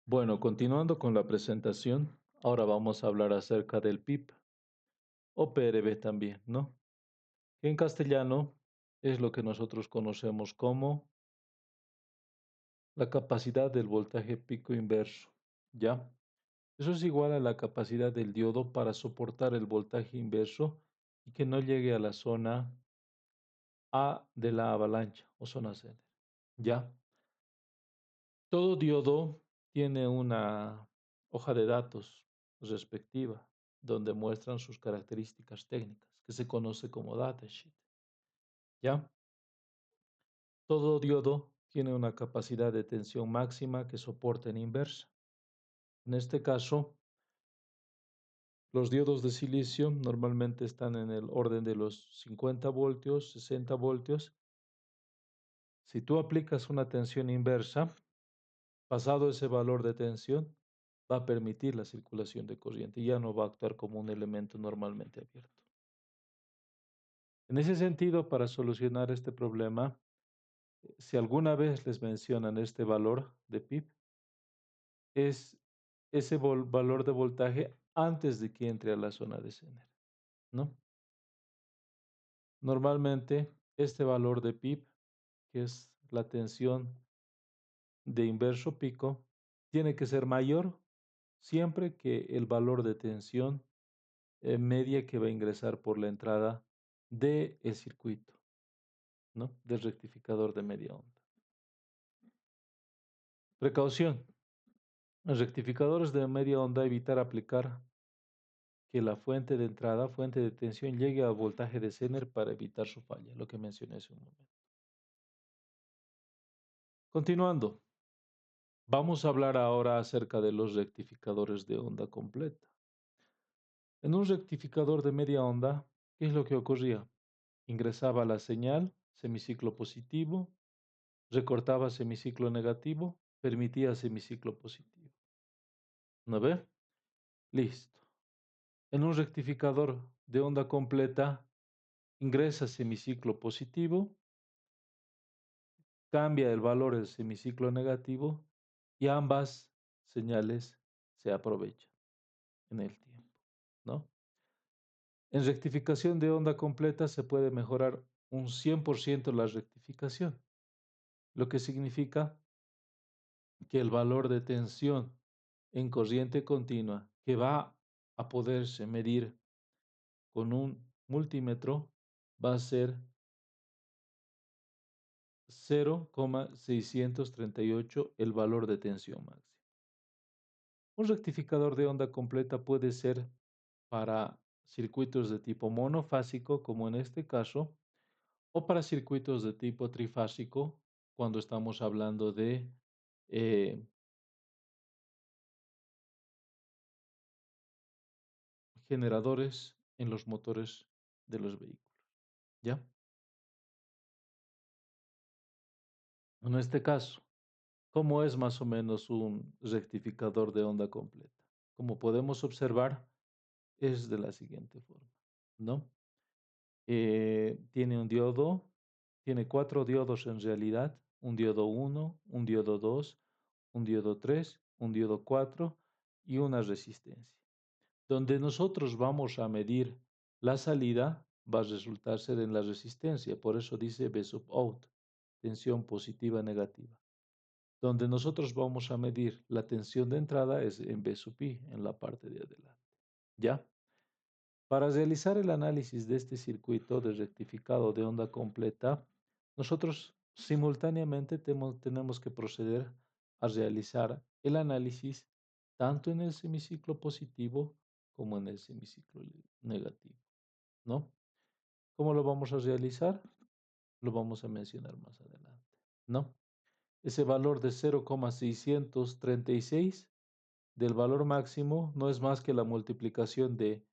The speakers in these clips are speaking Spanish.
Bueno, continuando con la presentación, ahora vamos a hablar acerca del PIB o PRB también, ¿no? Que en castellano es lo que nosotros conocemos como la capacidad del voltaje pico inverso, ¿ya? Eso es igual a la capacidad del diodo para soportar el voltaje inverso y que no llegue a la zona A de la avalancha o zona C, ¿ya? Todo diodo tiene una hoja de datos respectiva, donde muestran sus características técnicas, que se conoce como datasheet. ¿Ya? Todo diodo tiene una capacidad de tensión máxima que soporta en inversa. En este caso, los diodos de silicio normalmente están en el orden de los 50 voltios, 60 voltios. Si tú aplicas una tensión inversa, pasado ese valor de tensión, va a permitir la circulación de corriente y ya no va a actuar como un elemento normalmente abierto. En ese sentido, para solucionar este problema, si alguna vez les mencionan este valor de PIB, es ese valor de voltaje antes de que entre a la zona de Zener, ¿no? Normalmente, este valor de PIB, que es la tensión de inverso pico, tiene que ser mayor siempre que el valor de tensión media que va a ingresar por la entrada del circuito, ¿no? Del rectificador de media onda. Precaución. En rectificadores de media onda evitar aplicar que la fuente de entrada, fuente de tensión, llegue a voltaje de Zener para evitar su falla, lo que mencioné hace un momento. Continuando, vamos a hablar ahora acerca de los rectificadores de onda completa. En un rectificador de media onda, ¿qué es lo que ocurría? Ingresaba la señal, semiciclo positivo, recortaba semiciclo negativo, permitía semiciclo positivo. ¿No ve? Listo. En un rectificador de onda completa, ingresa semiciclo positivo, cambia el valor del semiciclo negativo y ambas señales se aprovechan en el tiempo, ¿no? En rectificación de onda completa se puede mejorar un 100% la rectificación, lo que significa que el valor de tensión en corriente continua que va a poderse medir con un multímetro va a ser 0,638 el valor de tensión máxima. Un rectificador de onda completa puede ser para circuitos de tipo monofásico, como en este caso, o para circuitos de tipo trifásico, cuando estamos hablando de eh, generadores en los motores de los vehículos. ¿Ya? En este caso, ¿cómo es más o menos un rectificador de onda completa? Como podemos observar, es de la siguiente forma, ¿no? Tiene un diodo, tiene 4 diodos en realidad, un diodo 1, un diodo 2, un diodo 3, un diodo 4 y una resistencia. Donde nosotros vamos a medir la salida, va a resultar ser en la resistencia, por eso dice V sub out, tensión positiva negativa. Donde nosotros vamos a medir la tensión de entrada es en V sub I, en la parte de adelante. ¿Ya? Para realizar el análisis de este circuito de rectificado de onda completa, nosotros simultáneamente tenemos que proceder a realizar el análisis tanto en el semiciclo positivo como en el semiciclo negativo, ¿no? ¿Cómo lo vamos a realizar? Lo vamos a mencionar más adelante, ¿no? Ese valor de 0,636 del valor máximo no es más que la multiplicación de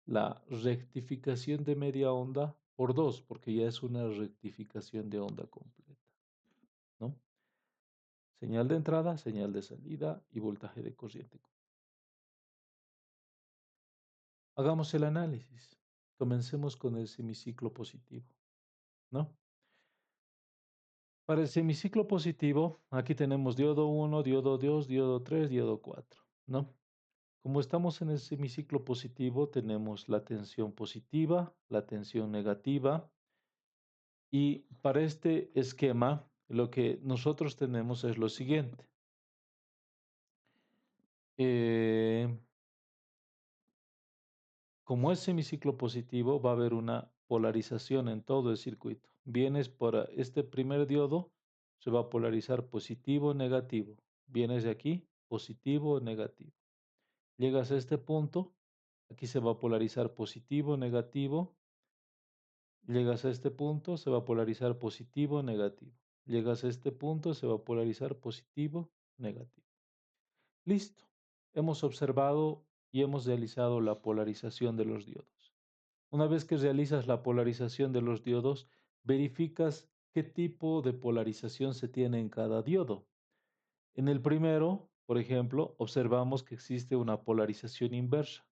la rectificación de media onda por 2, porque ya es una rectificación de onda completa, ¿no? Señal de entrada, señal de salida y voltaje de corriente. Hagamos el análisis. Comencemos con el semiciclo positivo, ¿no? Para el semiciclo positivo, aquí tenemos diodo 1, diodo 2, diodo 3, diodo 4, ¿no? Como estamos en el semiciclo positivo, tenemos la tensión positiva, la tensión negativa, y para este esquema, lo que nosotros tenemos es lo siguiente. Eh, Como es semiciclo positivo, va a haber una polarización en todo el circuito. Vienes por este primer diodo, se va a polarizar positivo, negativo. Vienes de aquí, positivo, negativo. Llegas a este punto, aquí se va a polarizar positivo, negativo. Llegas a este punto, se va a polarizar positivo, negativo. Llegas a este punto, se va a polarizar positivo, negativo. Listo. Hemos observado y hemos realizado la polarización de los diodos. Una vez que realizas la polarización de los diodos, verificas qué tipo de polarización se tiene en cada diodo. En el primero, por ejemplo, observamos que existe una polarización inversa.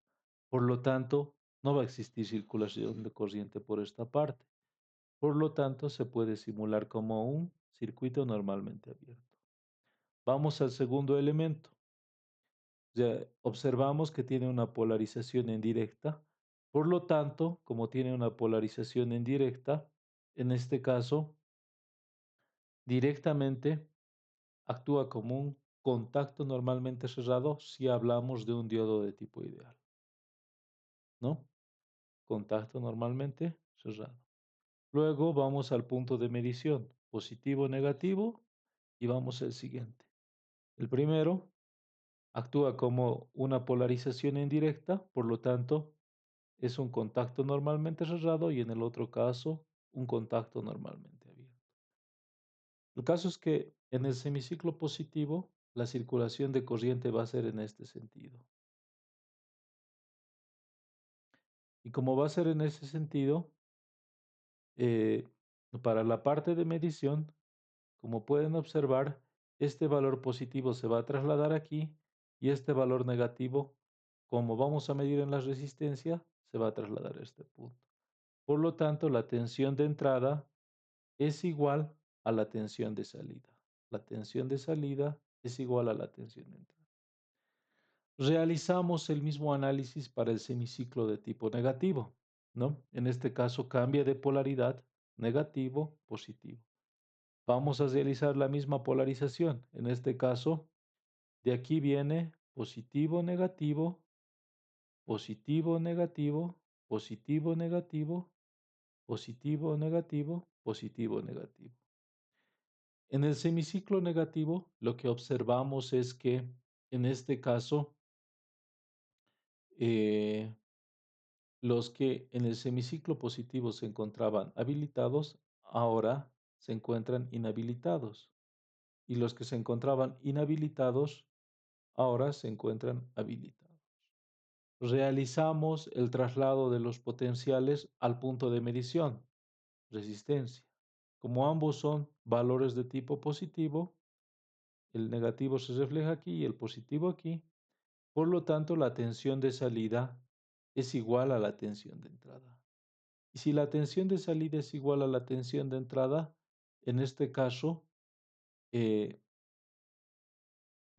Por lo tanto, no va a existir circulación de corriente por esta parte. Por lo tanto, se puede simular como un circuito normalmente abierto. Vamos al segundo elemento. Ya observamos que tiene una polarización en directa. Por lo tanto, como tiene una polarización en directa, en este caso, directamente actúa como un contacto normalmente cerrado si hablamos de un diodo de tipo ideal, ¿no? Contacto normalmente cerrado. Luego vamos al punto de medición, positivo, negativo, y vamos al siguiente. El primero actúa como una polarización indirecta, por lo tanto, es un contacto normalmente cerrado y en el otro caso, un contacto normalmente abierto. El caso es que en el semiciclo positivo, la circulación de corriente va a ser en este sentido. Y como va a ser en ese sentido, eh, para la parte de medición, como pueden observar, este valor positivo se va a trasladar aquí y este valor negativo, como vamos a medir en la resistencia, se va a trasladar a este punto. Por lo tanto, la tensión de entrada es igual a la tensión de salida. La tensión de salida es igual a la tensión de entrada. Realizamos el mismo análisis para el semiciclo de tipo negativo, ¿no? En este caso cambia de polaridad, negativo, positivo. Vamos a realizar la misma polarización. En este caso, de aquí viene positivo, negativo, positivo, negativo, positivo, negativo, positivo, negativo, positivo, negativo. En el semiciclo negativo, lo que observamos es que en este caso, eh, los que en el semiciclo positivo se encontraban habilitados, ahora se encuentran inhabilitados. Y los que se encontraban inhabilitados, ahora se encuentran habilitados. Realizamos el traslado de los potenciales al punto de medición, resistencia. Como ambos son valores de tipo positivo, el negativo se refleja aquí y el positivo aquí. Por lo tanto, la tensión de salida es igual a la tensión de entrada. Y si la tensión de salida es igual a la tensión de entrada, en este caso, eh,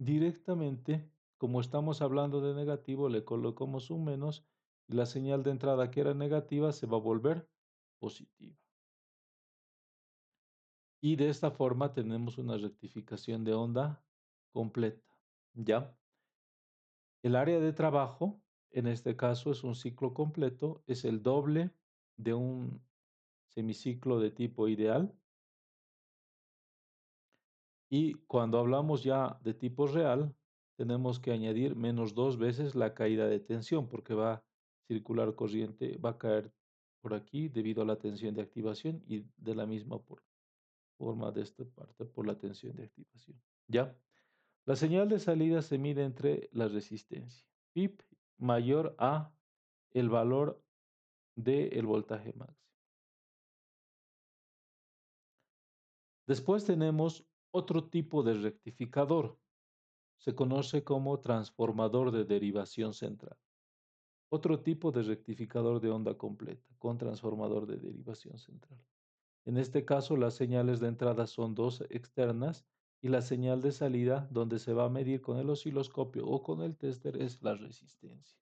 directamente, como estamos hablando de negativo, le colocamos un menos y la señal de entrada que era negativa se va a volver positiva. Y de esta forma tenemos una rectificación de onda completa. ¿Ya? El área de trabajo, en este caso, es un ciclo completo, es el doble de un semiciclo de tipo ideal. Y cuando hablamos ya de tipo real, tenemos que añadir menos dos veces la caída de tensión, porque va a circular corriente, va a caer por aquí debido a la tensión de activación y de la misma forma de esta parte por la tensión de activación. ¿Ya? La señal de salida se mide entre la resistencia. PIP mayor a el valor del voltaje máximo. Después tenemos otro tipo de rectificador. Se conoce como transformador de derivación central. Otro tipo de rectificador de onda completa con transformador de derivación central. En este caso, las señales de entrada son dos externas y la señal de salida, donde se va a medir con el osciloscopio o con el tester, es la resistencia.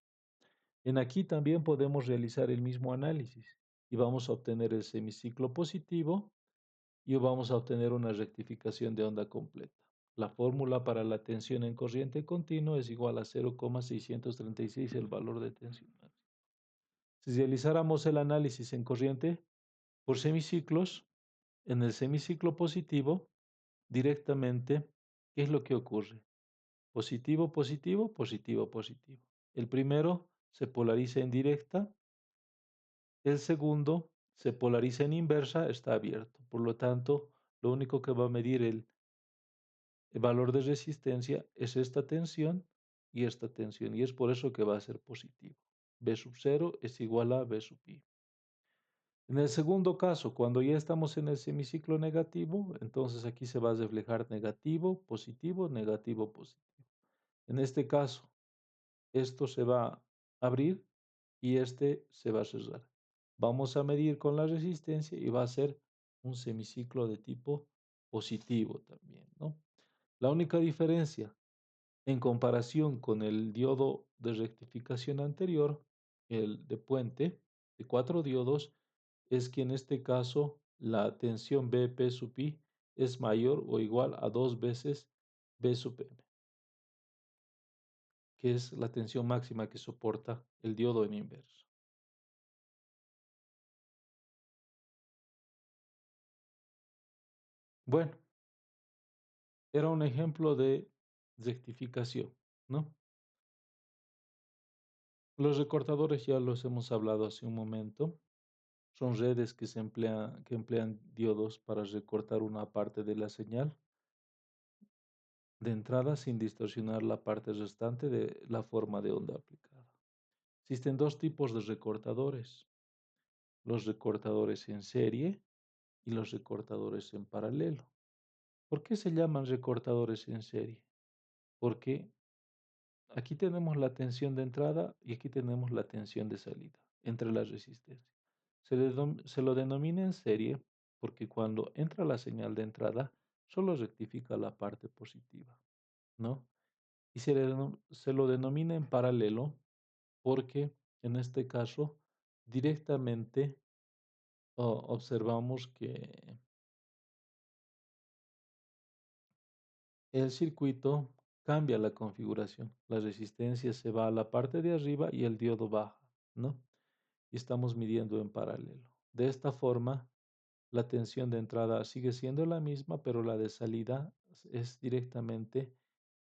En aquí también podemos realizar el mismo análisis y vamos a obtener el semiciclo positivo y vamos a obtener una rectificación de onda completa. La fórmula para la tensión en corriente continua es igual a 0,636 el valor de tensión máxima. Si realizáramos el análisis en corriente por semiciclos, en el semiciclo positivo, directamente, ¿qué es lo que ocurre? Positivo, positivo, positivo, positivo. El primero se polariza en directa, el segundo se polariza en inversa, está abierto. Por lo tanto, lo único que va a medir el valor de resistencia es esta tensión, y es por eso que va a ser positivo. B sub 0 es igual a B sub I. En el segundo caso, cuando ya estamos en el semiciclo negativo, entonces aquí se va a reflejar negativo, positivo, negativo, positivo. En este caso, esto se va a abrir y este se va a cerrar. Vamos a medir con la resistencia y va a ser un semiciclo de tipo positivo también, ¿no? La única diferencia en comparación con el diodo de rectificación anterior, el de puente, de cuatro diodos, es que en este caso la tensión BP sub I es mayor o igual a dos veces B sub M, que es la tensión máxima que soporta el diodo en inverso. Bueno, era un ejemplo de rectificación, ¿no? Los recortadores ya los hemos hablado hace un momento. Son redes que emplean diodos para recortar una parte de la señal de entrada sin distorsionar la parte restante de la forma de onda aplicada. Existen dos tipos de recortadores: los recortadores en serie y los recortadores en paralelo. ¿Por qué se llaman recortadores en serie? Porque aquí tenemos la tensión de entrada y aquí tenemos la tensión de salida entre las resistencias. Se lo denomina en serie porque cuando entra la señal de entrada solo rectifica la parte positiva, ¿no? Y se lo denomina en paralelo porque en este caso directamente observamos que el circuito cambia la configuración. La resistencia se va a la parte de arriba y el diodo baja, ¿no? Y estamos midiendo en paralelo. De esta forma, la tensión de entrada sigue siendo la misma, pero la de salida es directamente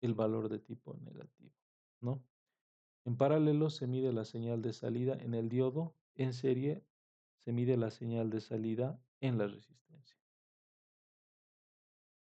el valor de tipo negativo, ¿no? En paralelo se mide la señal de salida en el diodo, en serie se mide la señal de salida en la resistencia.